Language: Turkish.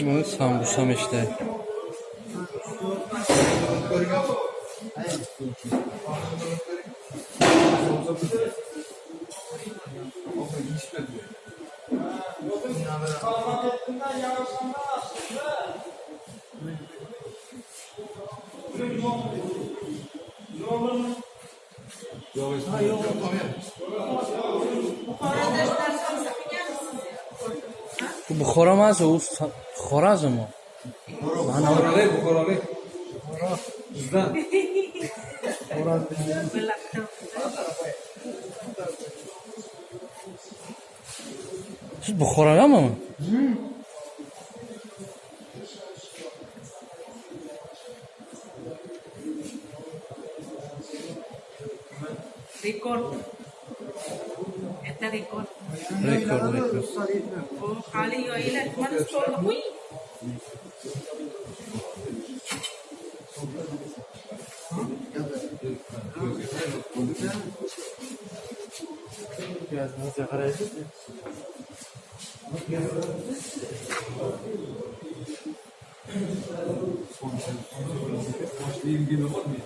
Bu sambusa işte. Bu Buxoro emas, u Xorazm o. Buxorolik. Bizdan. Siz Buxorodanmi? Record. Esta record. Rekord. Oh, kali yo ile mana stol hui. Başlayayım gibi olmuyor.